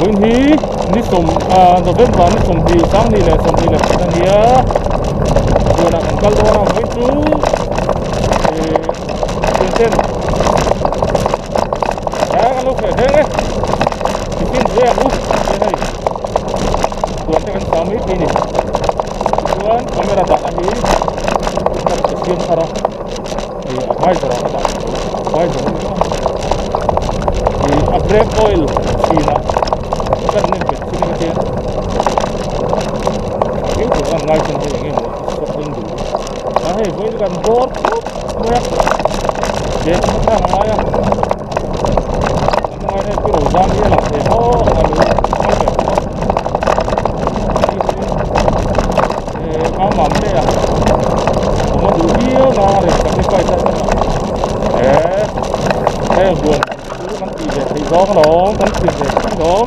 When he needs some November needs some the sang ni le some ni le kita dia dia nak angkal orang going to Vincent ya kalau ke deh bikin dia lu dia ni tuan kan kami ini tuan kamera tak lagi kita kesian sarah apa sarah apa di upgrade oil China kan nên việc xin cái tiền cái của con ngay trên cái một số đơn đủ đấy với gần tốt nhé để chúng ta nói à nói đây cái đồ giam như là để nó áo mỏng đây à nó đủ nhiều nó để có cái quay tay đấy đây là buồn cái gì để thì gió nó cái gì để cái đó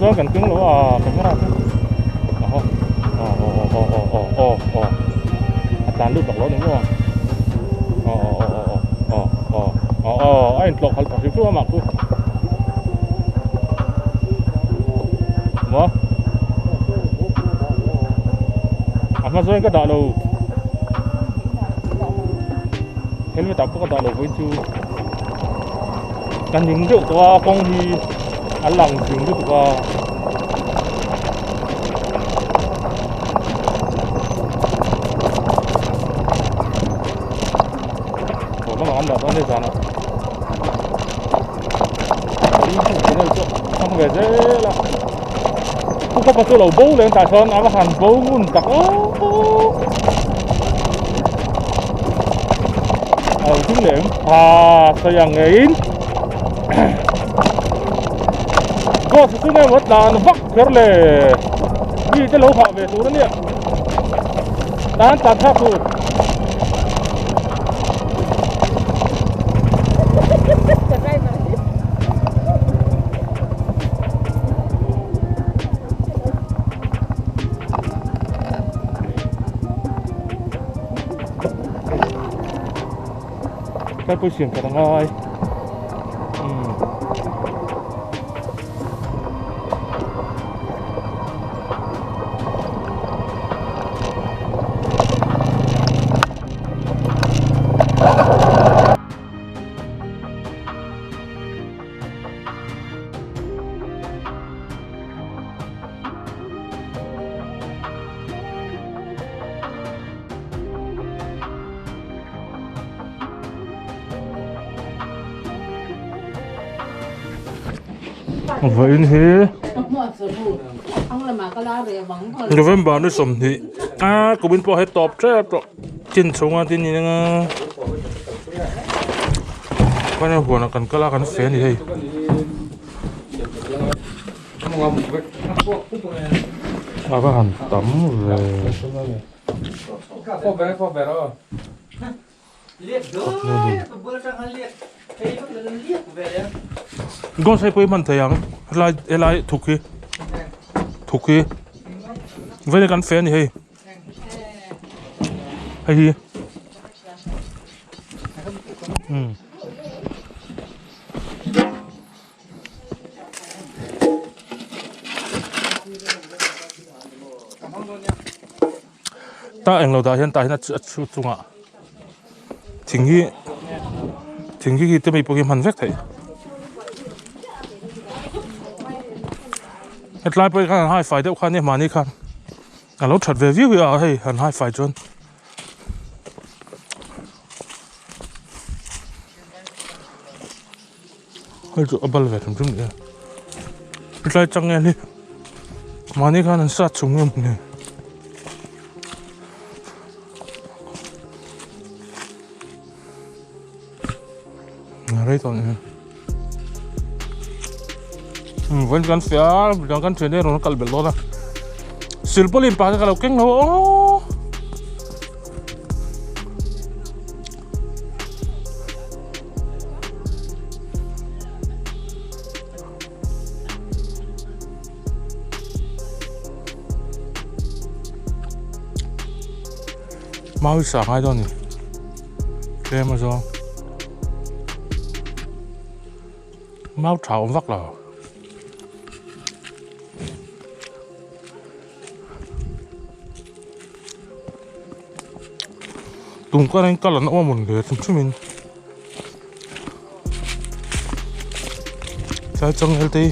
Mình cảnh cứng lỗ à cảnh cái nào tàn lúc lỗ đúng không anh lọc hal phải chú mà chú mà mà rồi cái đạo đâu helmet tập cái đạo đâu với chú căn những điều qua công thì anh làm những điều qua anda dónde están không về thế là không có bao lâu bố lên tại sơn áo hàn bố ngun tặc chính điểm sao yang ngain có sự nghe mất là nó vắt kéo lệ đi cái lỗ thọ về xuống đó nè đán tàn tháp luôn cái bôi xỉn cả thằng ơi vậy thế November nó sớm thì có bên bỏ hết top chết rồi trên sông anh tin như nghe cái này buồn là cần cái là cần phèn gì đây cái hàn tắm về con sai mình thấy rằng lại thuộc khi vậy là căn phèn gì hay gì ta anh lâu ta hiện tại là chú chung ạ chính cái tôi bị bốc hàn vét thấy hết lại bây giờ hai phải đeo khăn này mà này khăn anh lâu thật về view à hay hẳn hai phải chôn hơi chỗ bal về thằng chúng này lại chẳng nghe đi mà này khăn anh sát chung em này đây thôi vẫn còn phía đang còn chuyện này nó cắt bể lót à silpolin pa cái lâu kinh nó mau sáng hai đó nè cái mà sao mau trào vắt là tung cái này cái là nó mà muốn để chúng mình trái trong healthy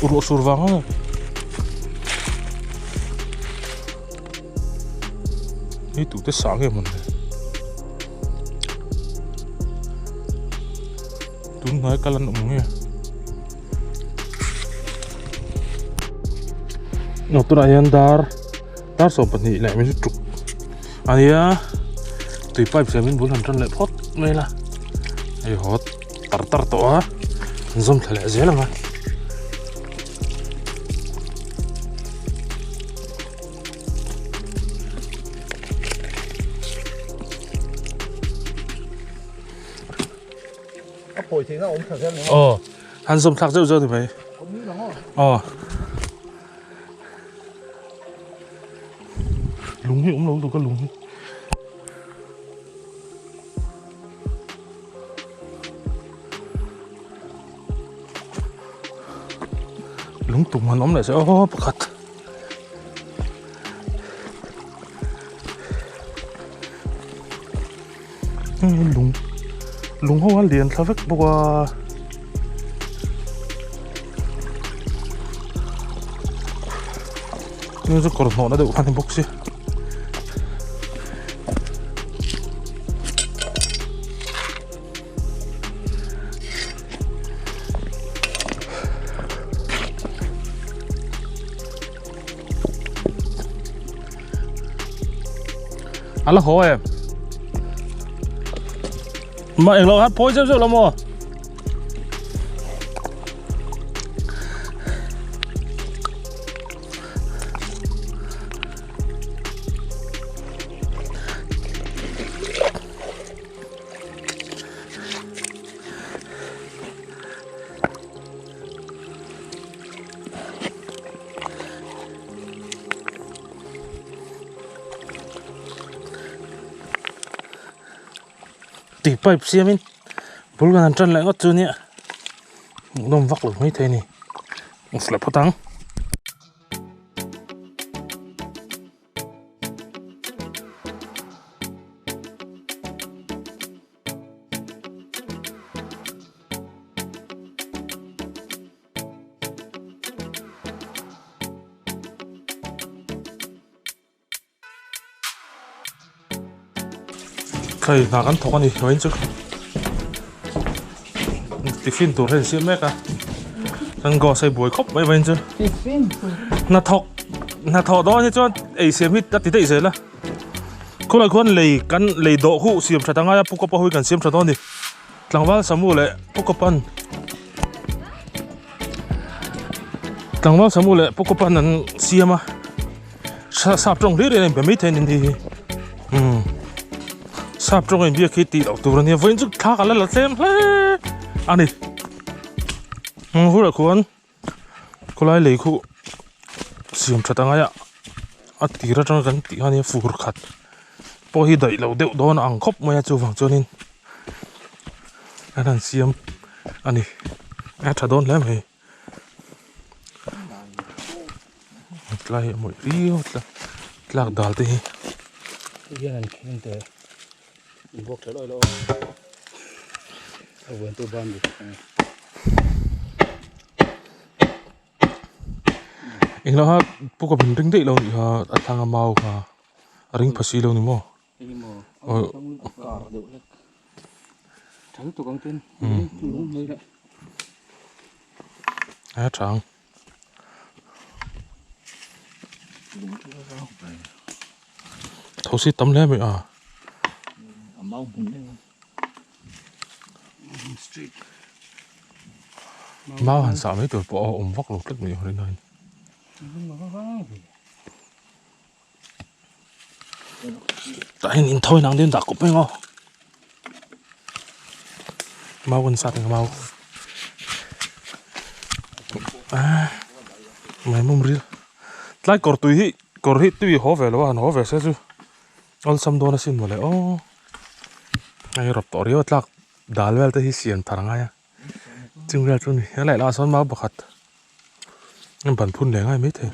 uru sur vàng này đi tụi tới sáng cái mình tung nói cái là nó muốn nghe nó tụi này ăn dar sổ bẩn nhị lại mới trục anh ya tùy pipe sẽ mình 400 lệ pot này là ai hot tar to zoom thale dễ lắm à hồi thì nó ốm thật ra nữa hắn zoom thạc dễ thì phải lúng hiệu lúng tụi con lúng lúng tụm mà nóm lại sẽ khát lúng hoa liền sao vết bùa nhưng rất còn nó đã được phan box là khó em mà em lo hát phối rất là mua tỉ pipe xe mình bố gần chân lại ngót chưa nhỉ đông vắt được mấy thế này một slap phát tăng cái nào ăn thóc này nói chứ tiffin tủ hình xịn mẹ cả ăn gò xây buổi khóc vậy vậy chứ na thóc đó như cho ấy xiêm hít đặt tí tệ rồi là cô lại quan lấy độ hụ xiêm chả tăng ai phụ cấp hơi cần xiêm chả đó đi lăng vào sắm mua lại phụ cấp ăn lăng vào sắm mua lại phụ cấp ăn ăn xiêm à sạp trong đấy này phải mấy thế này thì sạp trong cái bia khi tì đầu tủ này vẫn chút thắc là xem anh đi vừa là cô lại lấy cô xiêm chặt tăng ai ạ tì ra trong cái tì này phù khát bỏ hi đẩy lâu đeo đó nó ăn khóc mới cho vàng cho nên anh xiêm anh đi chặt đón lắm hay lại một riêu lạc đào thế hi cái này nên thế mình buộc trở lại đâu ở bên tôi ban được anh lo ha bố có bình tĩnh đấy lâu thì ha thằng mau ha ring phasi lâu ni mo trắng tụi con tin đúng đây đấy trắng thấu xí tấm lên vậy à mau hẳn sợ mấy tuổi bỏ ôm vóc lục tức nhiều đến đây tại nhìn thôi nàng đến đặt cục mấy ngô mau gần sát thì mau mày mông riêng lại cor hit tui ho về lo ho về sẽ chứ all sam do na sin mo le o ai rop to riu tlak dal wel te hi sian tharanga ya chung ra chu ni lại la son ma bakhat em ban phun le ngai mấy thế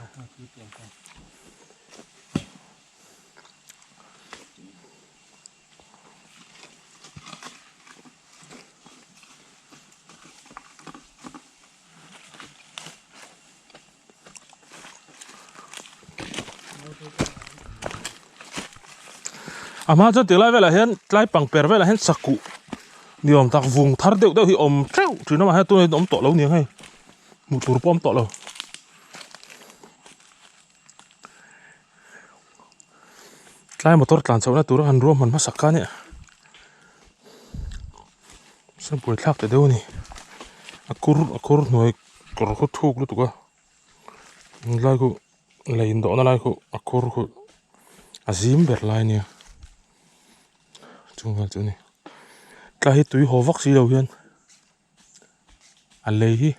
mà cho tiếng lại về là hiện lại bằng bèr về là hiện sặc cụ điều ông ta vùng thar đều đều thì ông treo chứ nó mà hai tôi ông tọ lâu nhiều hay một tủ bom tọ lâu lại một tort làn sâu là tủ nó ăn rùm mình mất sặc cá nhỉ xem buổi khác để đâu nè akur nói akur có thuốc luôn tụi con lại cô lấy đó nó lại cô akur cô azim bèr lại nè chung vào chỗ này cái hết túi hồ vóc gì đầu tiên lấy hi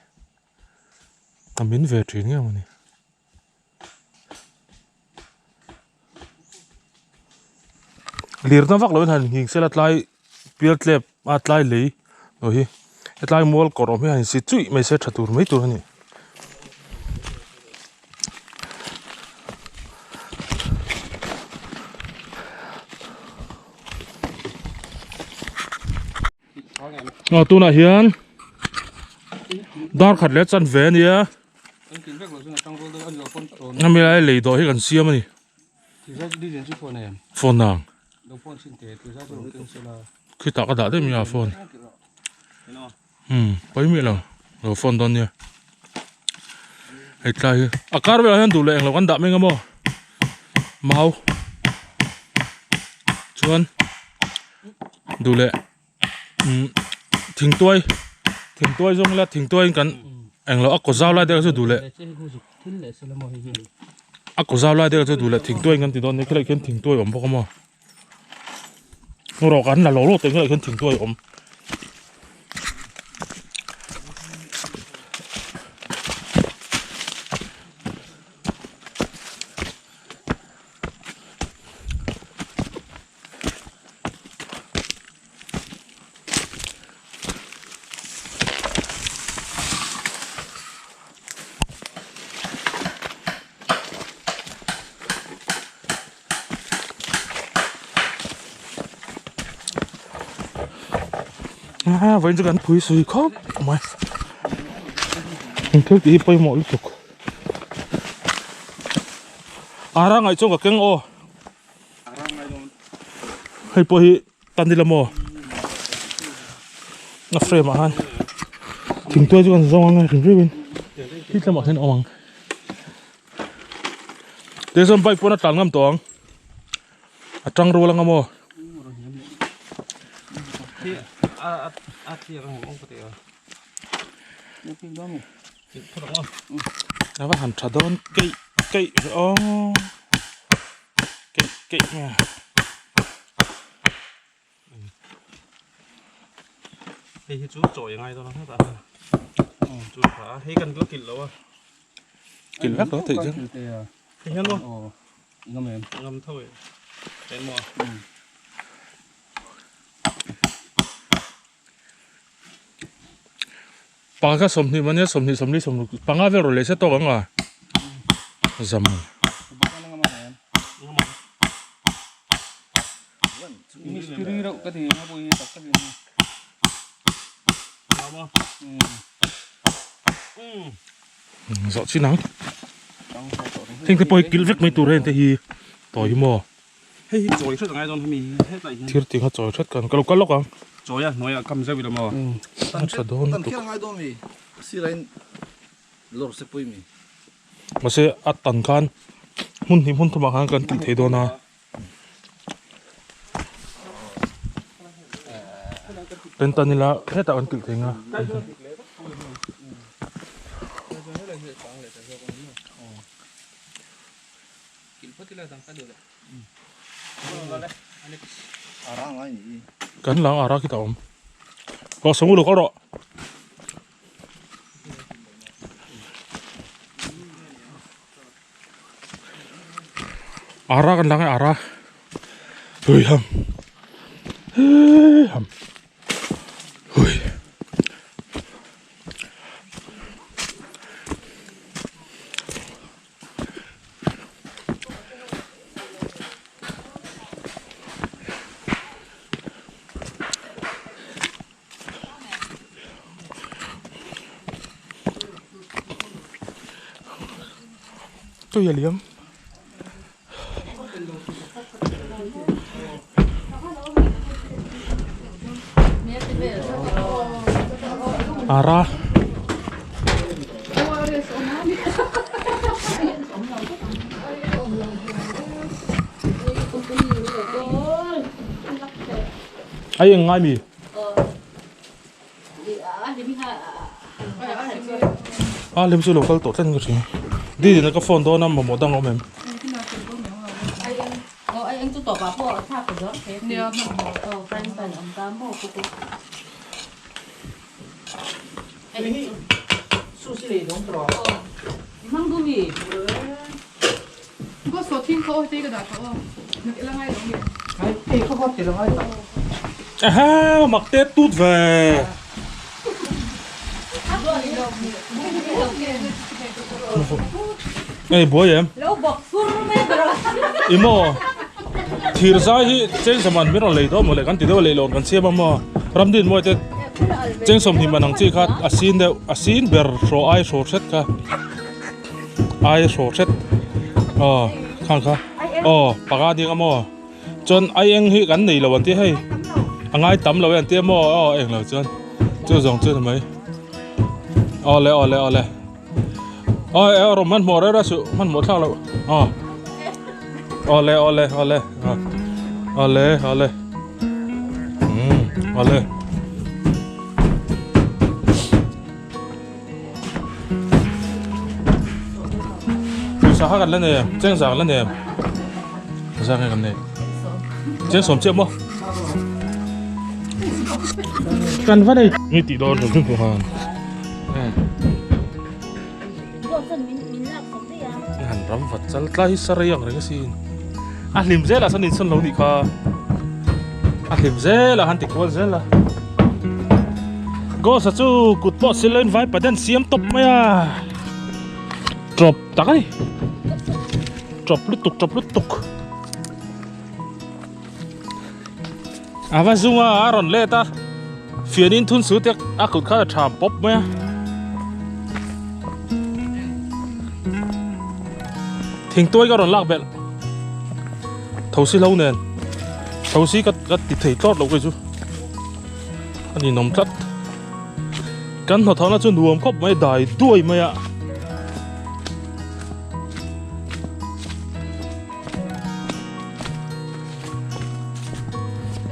tầm biến về chuyển nghe mà này liệt nó vóc lớn hơn hình sẽ là lại biết lẹp lại lấy rồi hi lại mua cỏ mấy hình sẽ chui mấy sẽ chặt mấy tuổi này tu na hiền đón khát lết chân về nè năm mươi lại lấy đồ hết gần xiêm này phone nào khi tạo cái đã đấy mình phone bấy miệng rồi rồi phone đó nè hết lại car về hiện đủ lệ là quan đạm mình không mau chuan đủ lệ thỉnh tôi giống là thỉnh tôi cần anh là có giao lại đây cho đủ lệ có giao lại đây cho đủ lệ thỉnh tôi cần thì đó này cái này thỉnh tôi ổn không mà nó rõ ràng là lỗ lỗ tiếng cái này thỉnh tôi ổn vậy chứ cần phơi suy khóc mày thức đi bay mọi lúc tục ra ngay trong cái keng o hay bay tan đi làm mò nó free mà han thỉnh tôi chứ còn rong ngay thỉnh ribbon hít làm mọi thế nào mà để xong bay nó tàn ngâm toang trăng ru lang mò nó phải hẳn trả đơn cây ô cây nha thì chú chổi ngay thôi nó hết chú phá thấy cần có kilo à kilo đó thì chứ thì nhân luôn ngâm thôi cái mò bằng cái sầm thì mà nhớ sầm bằng cái về rồi lấy sẽ to bằng à dầm cái thì nó bùi tập cái gì rõ chi nắng thành cái bồi kil vek mấy tù ren thì tỏi mò hay rồi rất là ngay rồi mình hết lại thiệt tiếng hát tỏi rất cần cái lốc không rồi à nói cầm dây bị làm mò nó sẽ đốn Tan kia ngay đó mi. Si lain lor se pui mi. mà sẽ ăn tàn can hun thua hàng cần kil thế đó na bên tận này là hết tạo ăn kil thế nga Arang ai ni. kan lang ara kita om có sống được có đó ara kan lang ara hui ham hui tôi liếm ara ai ngay mi liếm số local tổ tên cái gì đi nó có phone đó nằm mà một đằng ông em anh chú tỏ bảo bộ tháp của đó thế thì friend phần ông tám bộ của anh 수시리 너무 들어 황금이 이거 소팅 거 이거 나 거. 이렇게 lang ai rồi. cái thì không có tiền đâu ai à mặc tết tút về ê bố em lâu bọc xuống mấy rồi imo thir ra hi chen saman mi ro lei do mo le kan ti do le lon kan se ba mo ram din mo te chen som hi manang chi khat asin ber ro ai so set ka ai so set khang kha paga ding amo chon ai eng hi kan nei lo an ti hei angai tam lo an ti mo eng lo chon chu jong chu mai ole ôi rồi mình mua ra sự mình mua sao rồi ole ole sao hết lên nè chân sao lên nè sao cái này chân sớm chưa mua cần phát đi như tỷ đô rồi không phải hẳn rắm vật chân lại sợi yang rồi cái gì lim dễ là sao nên sân lâu đi kha lim dễ là hắn tịch quá dễ là go sa chu cụt bỏ xin lên vai padden xiêm top mày à drop tắc đi drop lút tục và dung à aron lê ta phía đến thun sứ tiếc cụt khá là chạm pop mày à thỉnh tôi cái rồi lạc bẹt thấu xí lâu nè thấu xí cắt tịt thấy tốt lâu cái chú anh nhìn nóng chất cắn thọ thọ nó cho nuông khóc mấy đài đuôi mày ạ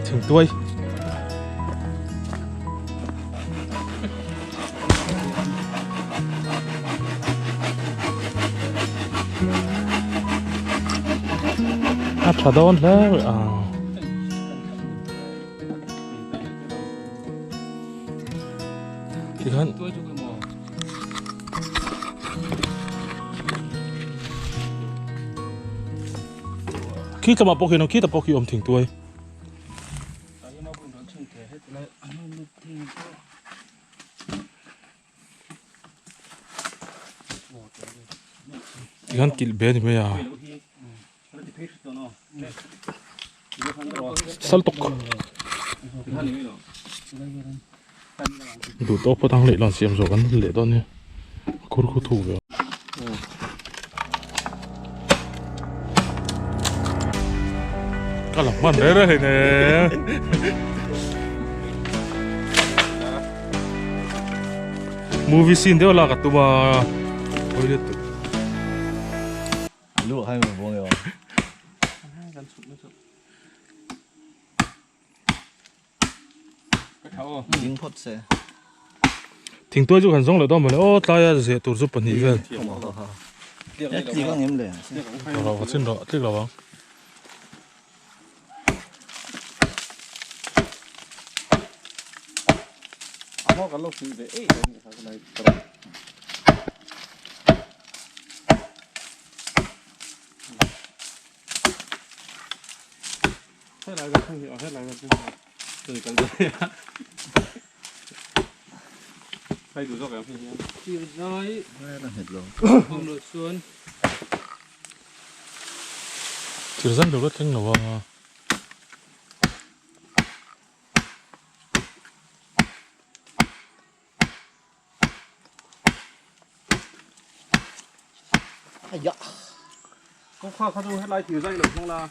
thỉnh tôi 차다운 래 이건 키가 맛보기는 키다 뽑기 엄청 또해 이건 길 배니 뭐야 살떡 đủ tốt phát thang lệ lon xiêm rồi gắn lệ đó nè cốt thủ rồi cái lòng man đấy đấy nè movie scene đấy là cái tụi mà ôi đấy tụi lúa hay mà buông rồi dính phốt xe thỉnh tôi chụp hình xong rồi đó mà ô tay sẽ tụt giúp phần gì vậy chỉ có nhém liền rồi có xin đó tiếc là vâng Amo kalau sudah hết lại cái gì hết lại cái từ cái gì hay đủ rồi em thì rồi là hết rồi không được xuân chỉ dẫn được rất nhanh rồi dạ có khoa khá hết lại thì dây được không là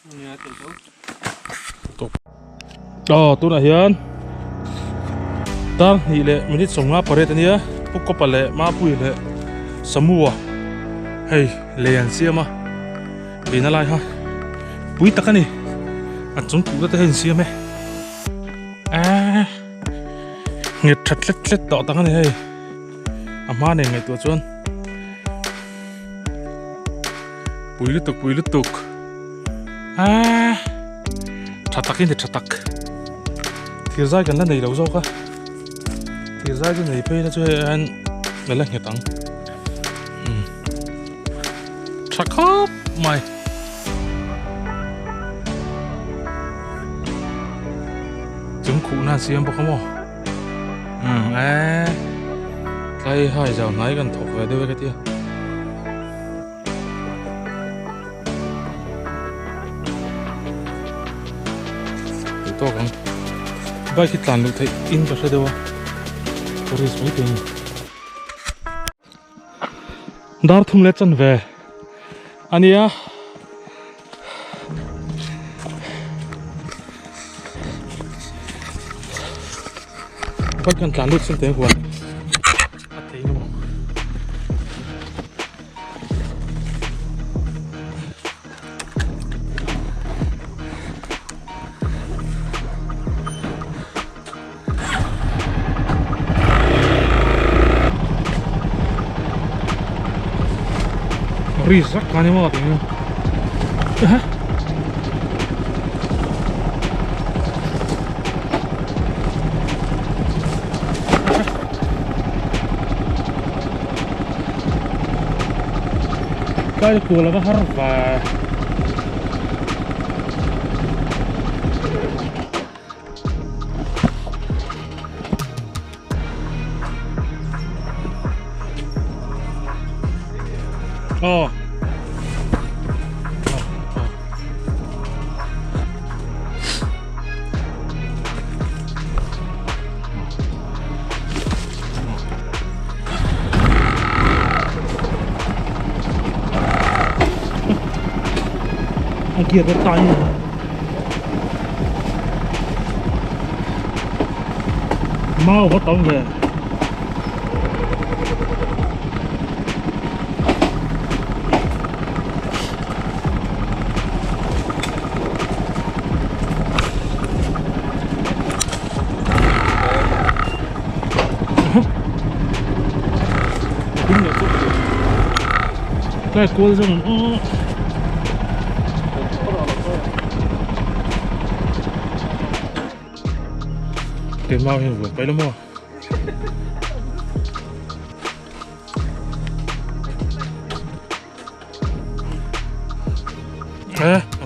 nghe từ tôi là Hiền ta hi le minute songa pare tania pukko pale ma pui le samua hey le an siama bina lai ha pui takani an chung ku ta hen siame nge thlet to takani hey ama ne ngai to chuan pui lutuk thatakin de thatak thir zai kan la nei lo zo ka thir zai chu nei pe na chu an la la nge tang thakap mai chúng cụ na xiêm bọc không cái hai giờ nãy gần thuộc về đây cái tia to kan bai ki tlan lu thei in ka hredewa toris mai te dar thum le chan ve ania bai kan tlan lu chen te huan a thei no risak kan ni mo tingin kaya ko lang harap pa oh kia cái tay mau bắt tông về cái cô xong tiền mau hiểu được cái lắm không?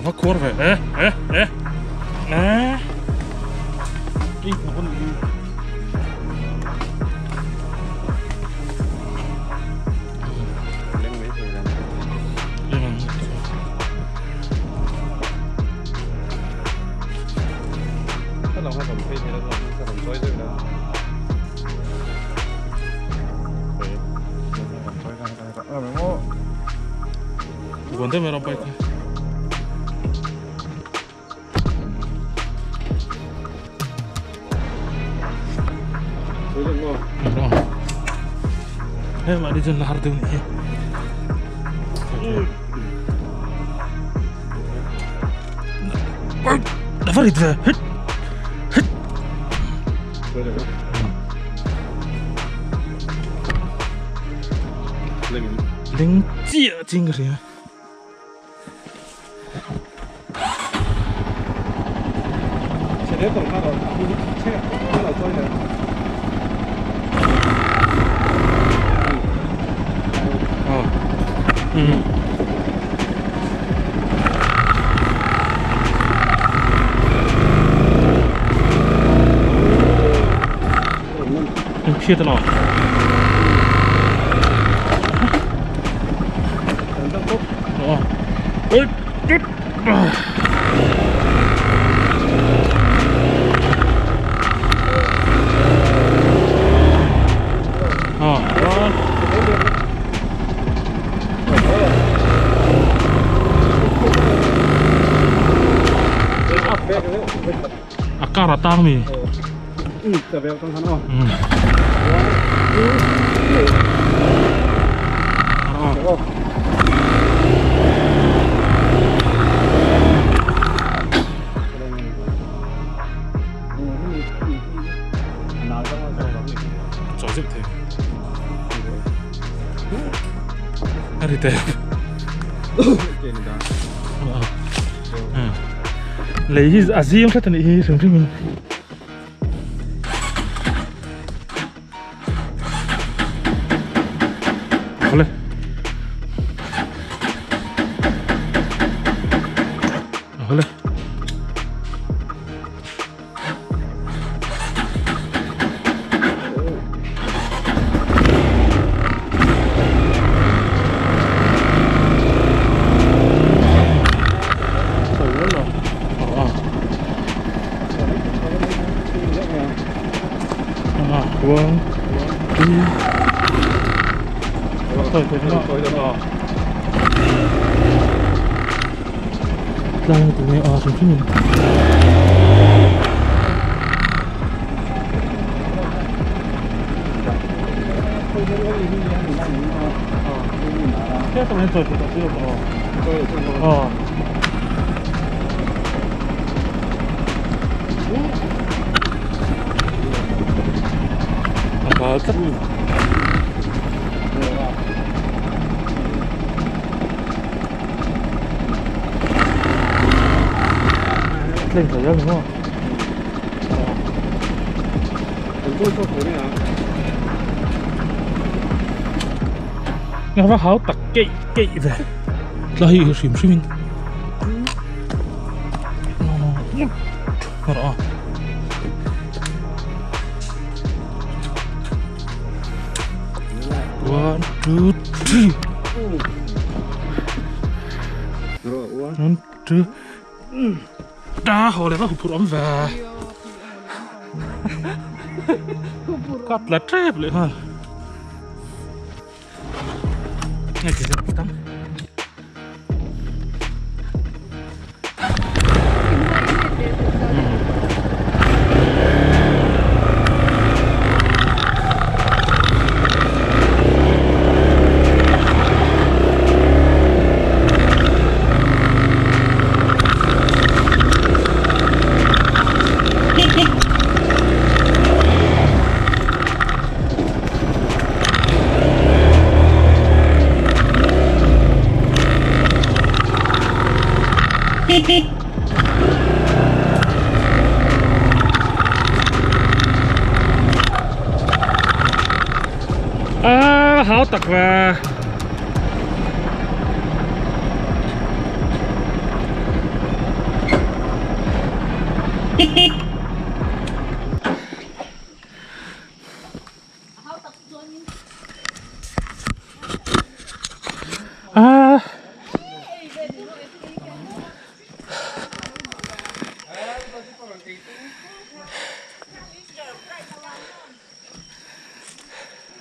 Nó cuốn về, đi một con đi. ถ้าเราให้ผมเพศนี้แล้วถ้าผมช่วยด้วยนะ Guante me rompe aquí. Mà đi chân lahar tuh nih. Dapat itu. Linh chia chinh cái gì? sẽ đến tổng hợp xe là tôi này Chia tao ơi chết akar ratang miแต่แบบต้องทันอ๋อ Giỏi dựng thế Ari tè lấy gì không thật này sướng chứ mình có lên có lên One, two. Thôi nó. Đây tụi mình xuống chứ mình. Thế tụi mình rồi thì tụi mình Cắt lên phải đúng không? Nghe vào háo tặc kỵ về là hiểu xỉm xuyên nó đó one, two, three. One, two. Đã hồi này có hụt ấm về. Cắt là trép lại ha. Này chỉ là tắm. Háo tặc và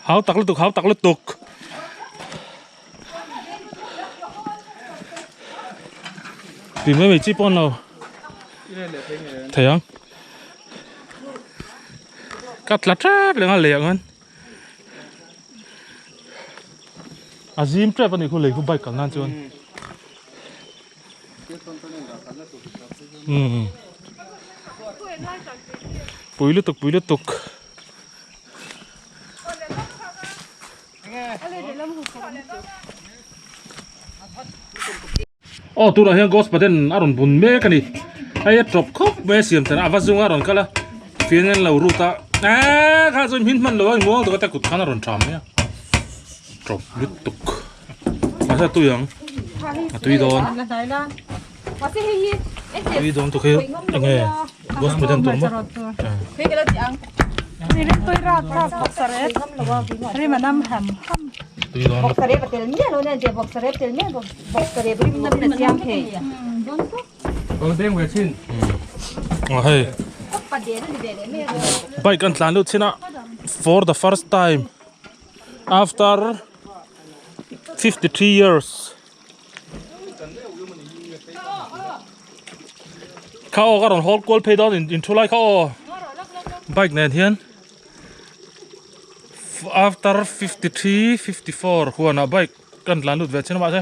háo tắc liên tục tìm mấy chip on nào thấy không cắt lát trap lên liền anh Azim trap anh khu lấy khu bay cả ngang chuan bùi liên tục tu là hiện ghost paten aron bun me cái này ai drop khóc me xiêm tên avazung aron kala phiền anh lâu ruta khá rồi mình man lâu anh mua tụi ta cút khăn aron chạm nhá drop liên tục mà sao tôi yang tôi đón tôi đón tôi khi nghe ghost paten tôi mà Ini tôi ra boxeret. Ini mana ham. tôi đón Boxeret betelnya lo nanti boxeret betelnya boxeret beri mana mana siam he. Đem về xin. hey Pada ni deh ni. bike and land out sina for the first time after 53 yearsเขาก็รอนฮอลโกลเพดอนin July เขาbike เนี่ยเฮียน after 53 54หัวหน้า bike กันland outเวชนะว่าใช่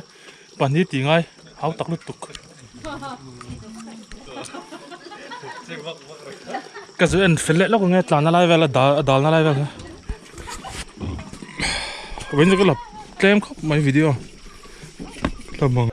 ปันนี้ตีไงเขาตักลุตุกก็จะเป็นฟิลเล่แล้วก็เงี้ยตลาดอะไรเวลาดาลอะไรเวลาวันนี้ก็หลับเต็มครับไม่วิดีโอหลับมอง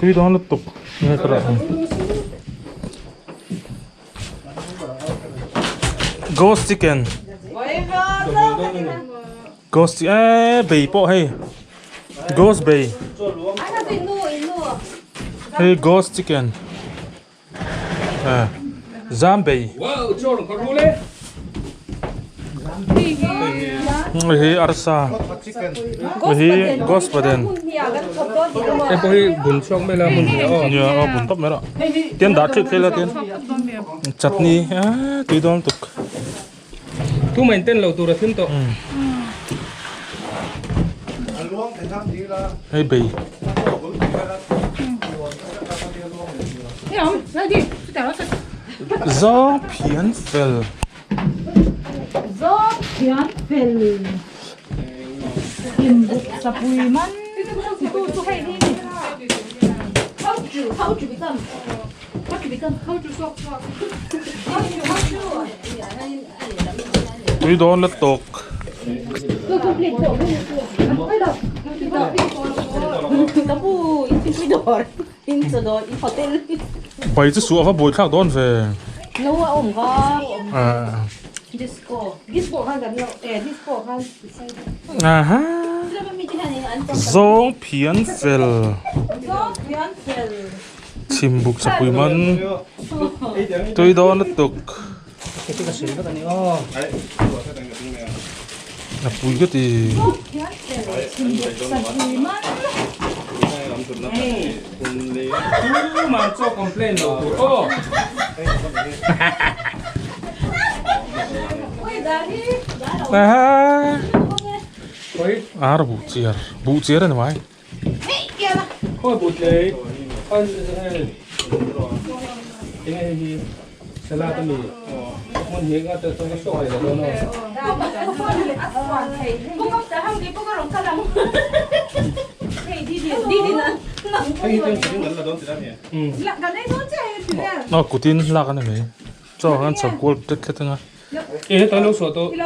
tuy đó liên tục nghe cái đoạn ghost chicken ghost bì bộ hay ghost bì hay ghost chicken Zombie. Wow, John, có rú lên. Hi arsa. Hi Gospodin. Em có hi bún xong mới là bún gì đó. Nya bun top mera. Tian da trip khela tian. Chutney tui don tuk. Thu mình tên lẩu tù là thêm tổ. Hey bì. Do pian fel. Do pian fel. Kim buk sapui man. Tu hay đi. How to become? Tui don la tok. Kamu incidor in hotel. Bai chu su fa boi khak don ve. No om ko. À. Disco kan kan disco kan. Aha. Sila mi tihan ni an. Do pian fel. Do pian fel. Chim buk sapui man. Tui don la tok. Na pui cái gì? Mà cho complain lẩu tù. Ô. À. Ôi, Ar bu chiar này mai. thôi bụt lấy. Ôi, cái này thì salad tao mì. Muốn hiến cái tôi cái sỏi rồi đó nó. Hay tôi chỉ muốn là đó thì đó. Nó cutin la cái này mấy. Cho hắn sập cua tết cái thằng. Ê, tao lúc sổ tôi.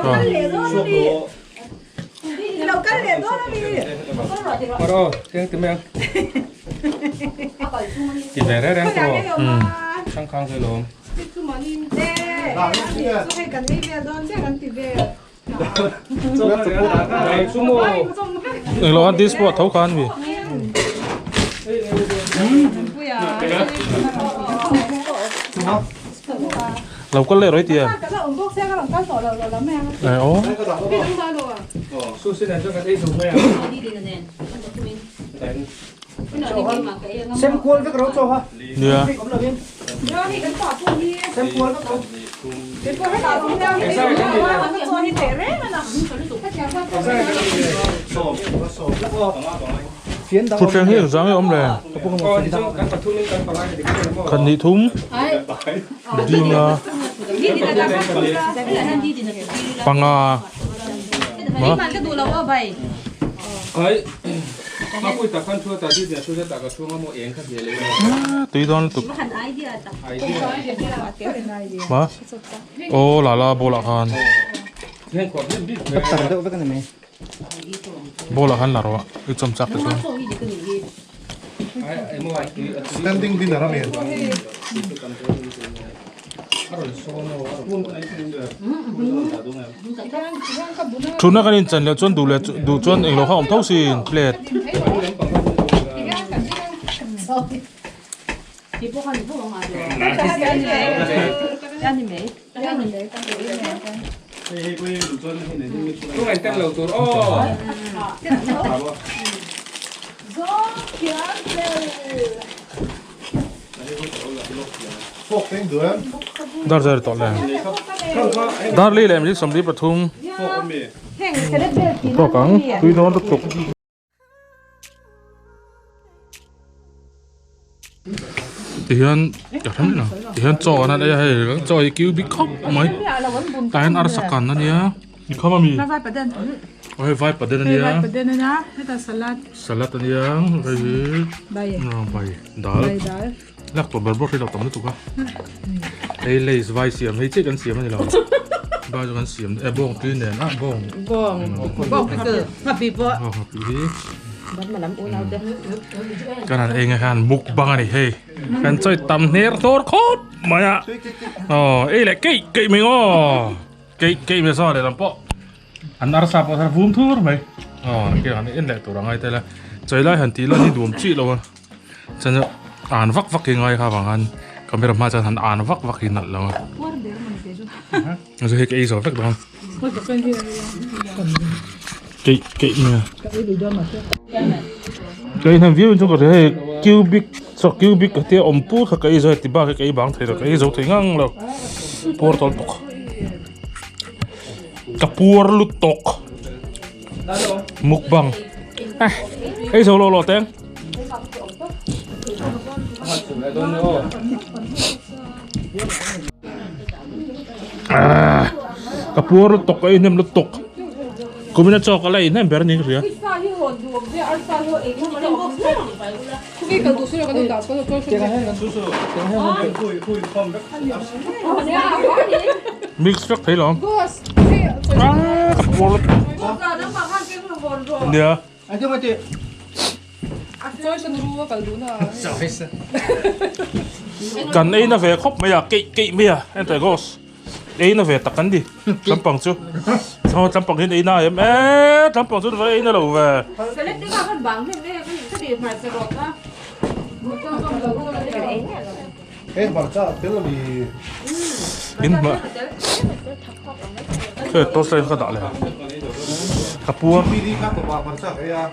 Ở đâu? Tiếng tiếng mèo. Chỉ về đấy đang pro. Sang khang rồi luôn. Sumo. Lo ăn this spot thấu khan vì. Lâu có lẽ rồi tiền. Này ô. Sushi này cho cái đấy dùng mèo. Xem cuốn các rau cho ha. Dạ. Xem cuốn các rau. Phút phèn hiện dáng ông này. Khẩn thị thúng. Đi nga. Bằng à. Ấy. Mà cuối ta khăn thua ta đi tiền số ta có thua mà mua yến khác gì lấy. Tùy don tục. Mà. Ô là bô lạc hàn. Nên còn biết biết. Tất cả đâu với cái này mày. Bô lạc hàn là rồi. Ít chăm chắc được rồi. Ai mua ai cái. Standing dinner ra mày. Chúng nó cái này chân liệu chân đủ chân anh lo không thấu xin plate. Lúc anh tên lẩu tù. Ô. Phốc tiếng đuôi. Dar giờ tọt lên. Dar lấy làm gì xong đi bắt thùng. Có cắn. Tùy don tục. Thì hiện giờ thắm nào. Thì hiện cho nó đây hay cho cứu bị khóc mấy. Tại anh ăn sạc cắn nó nhá. Đi không mà mi. Nó vai bật đèn. Ôi vai bật đèn nhá. Vai bật đèn nhá. Hết là salad. Salad nhá. Rồi Bay. bay. Dal. Bay đá. Lắc tuần bật bốc đi đọc tóm được không? Đây lấy vai xiêm hay chết gần xiêm này rồi. Bao giờ gần xiêm, bông tuyên nè, bông. Bông cái cờ. Hợp bị vợ. Hợp lý. Cái này anh hàng mục băng này hey. Cái chơi tầm nét tốt khốt mà ạ. Ấy lại cây mình cây mình sao để làm po. Anh ăn sạp ở vùng thưa mày. Cái này anh lại tổ rằng ai thế là chơi lại hẳn tí là đi đuổi chị rồi. Chân anh vắc cái ngay khá bằng anh camera ma cha han an vak vak hin lo rồi cái rồi vak don cái nha cái thằng view chúng có thể cubic so cubic cái pu cái rồi thì ba cái bang thấy rồi cái rồi thì ngang lo portal tok kapur lu tok mukbang cái rồi lo teng kapur lu tok cái nem lu tok cũng biết cho cái này nem bер ni kìa mix rất thấy lắm kapur dia Ayo mati. cần ấy nó về khóc bây giờ kỵ bây giờ em thấy gos ấy nó về tập cắn đi chấm bằng chưa sao chấm bằng cái nào em chấm bằng chút với nó đầu về Marcha, pelo ali. biến mà cái tốt lên cái đó này kapur Pili ka pa marcha kaya.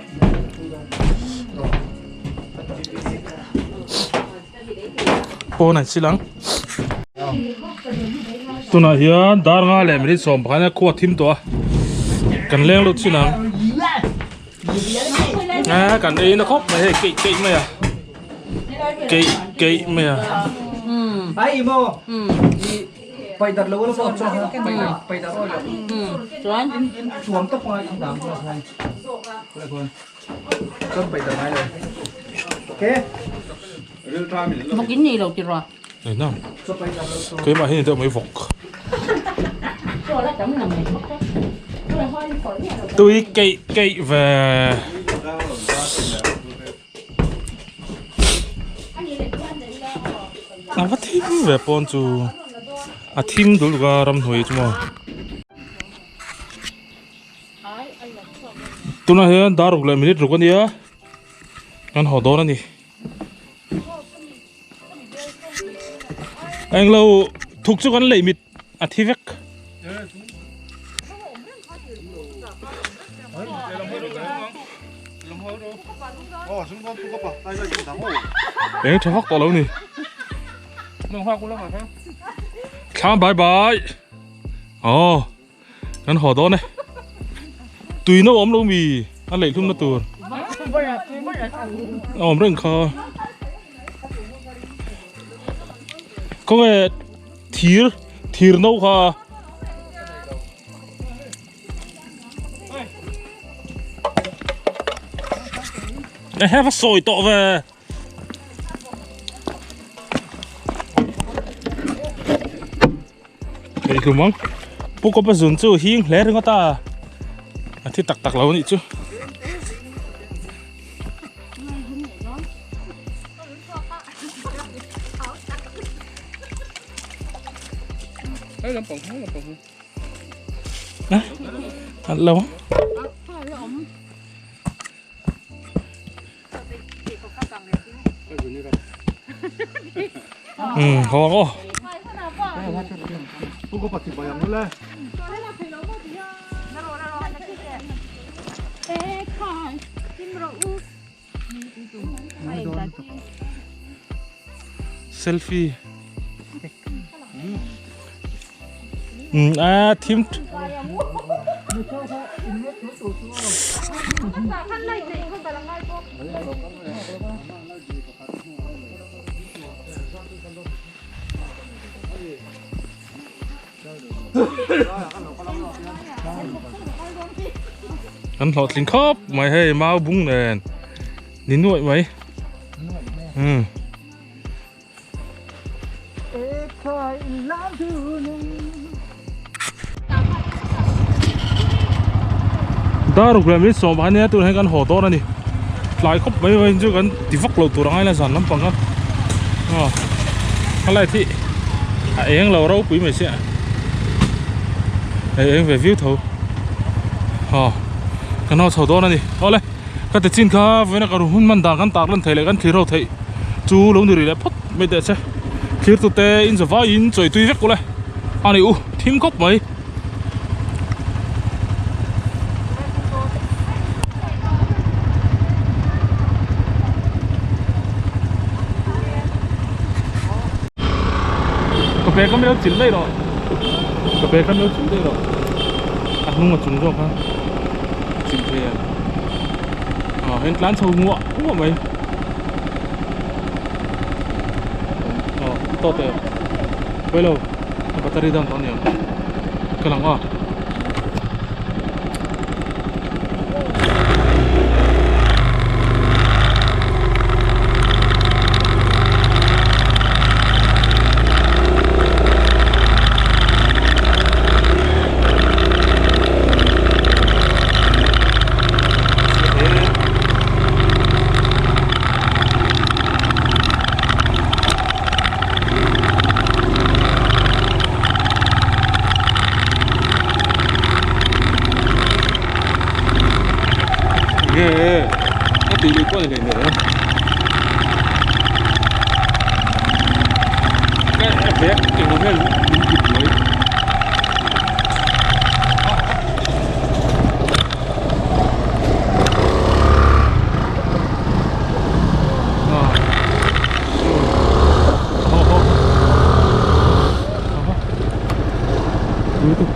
po này xí lắng tu nào hiền dar nga lem ri som bkhana ko thim to kan leng lu xí lắng kan ấy nó khóc mày kỵ mày à kỵ mày à Ai mo. Pai dar lo lo so so. Pai dar lo. Rồi. Chuam tóc mai dam ko sai. Lại con. Con pai dar mai rồi. Okay. Real time. Một cái gì đâu chị rồi. này nào So pai dar lo. cái mà hiện tại mấy vọc Rồi là chấm nằm này. tôi kỵ về à vắt thím về pon chú à thím đủ cả ram hồi chú mà tôi nói hiện đã rồi mình rồi con đi á anh họ đó nè anh lâu thuộc cho con lấy mít à thi vek Sungon tu pa. Tay ra chỉ thắng. em cho hắc to lâu nè chào bye bye anh họ đó này tùy nó ốm đâu mì anh lấy luôn nó tuồn ốm rừng kho có cái thìr nấu kho I have a soy to về cái cứ mong bố có bao giờ chưa hiên lẽ được ta thì tặc lâu nhỉ chứ ăn lâu ngon quá Buko pa ti bayam nula. selfie thím anh lọt lính khóc mày hay mau bung nè nín nuội mày ta rục làm biết sòng bán nhé tôi hay gan hổ to này lại khóc mấy mấy chứ gan thì vắt lẩu tụi ai là sản lắm bằng gan cái này thì em lẩu rau quý mày sẽ em về view thầu cái nào sầu to này thôi lên cái tên chín khá với nó cái hun man đằng gan tạc lên thấy lại gan khí rau thấy chú lông đùi lại phất mấy đẹp chứ thir tu te in zawa in choi tui vek kule ani u thim khop mai cà phê có mấy chín đây rồi cà phê có mấy chín đây rồi ăn không mà chúng rồi ha chín phê hết lán sâu ngọ ngọ mấy to te bueno battery down to niya kalang ah ghê nó tí đi qua này nữa cái bé kiểu nó hơi lính kịp mới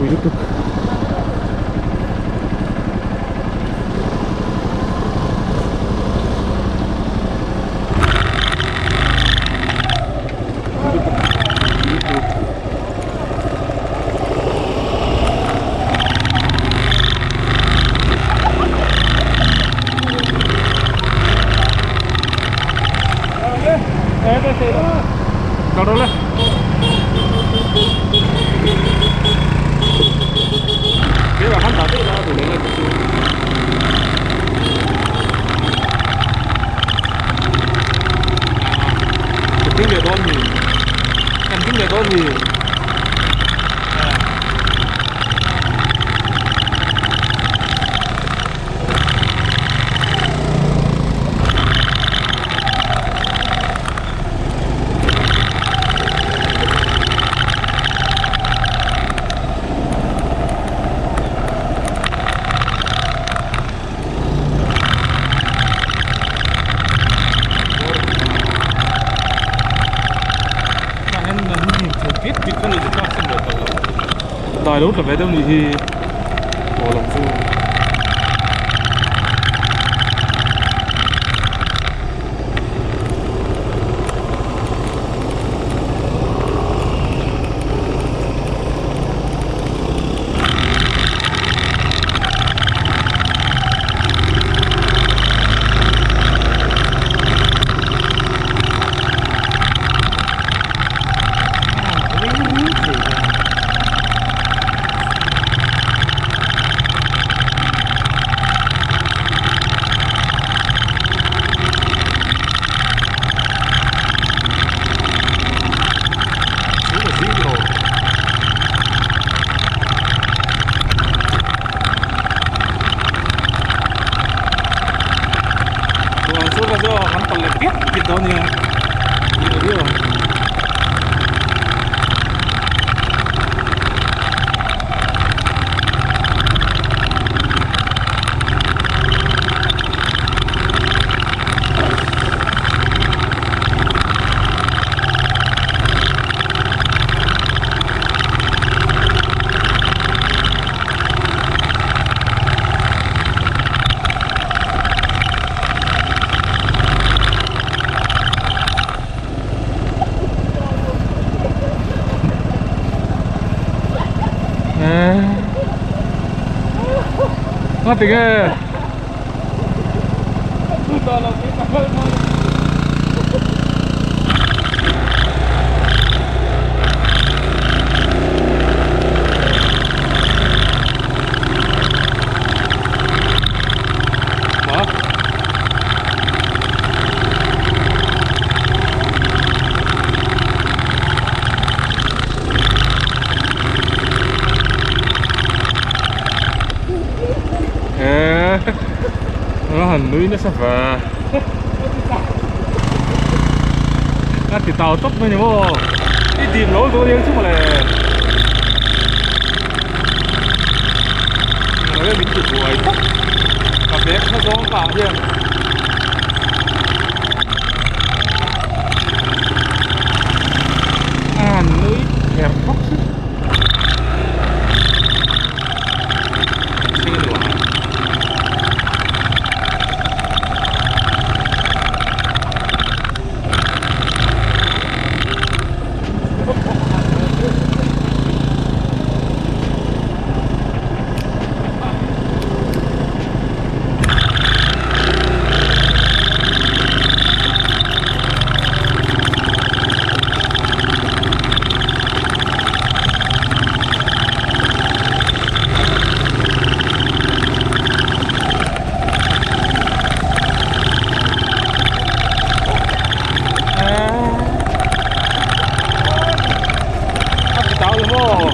Quý tục Đâu đâu lên cái là hắn đã biết ra tụi nó lên tiếng về đó gì em tiếng về đó gì Tài lúc là vé đông thì bỏ lòng xuống Mati ke? Nó hẳn núi nó sắp vào ngắt thì tàu tốc nữa nhỉ mô đi tìm lối tôi đi chứ mà lại nói mình chỉ đuổi tốc cà phê nó giống cả riêng núi đẹp khóc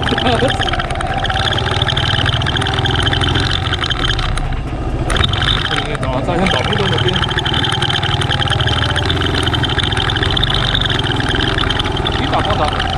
sức xưa nữa sao hiện đỏ mới đâu một tiên ít tao con tao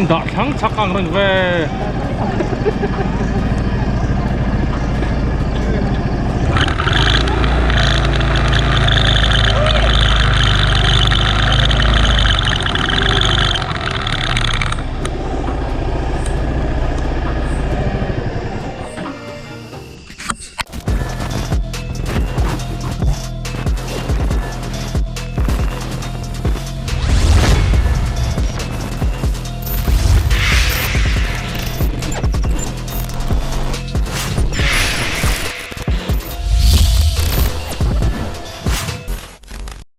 나 상착강 그런 왜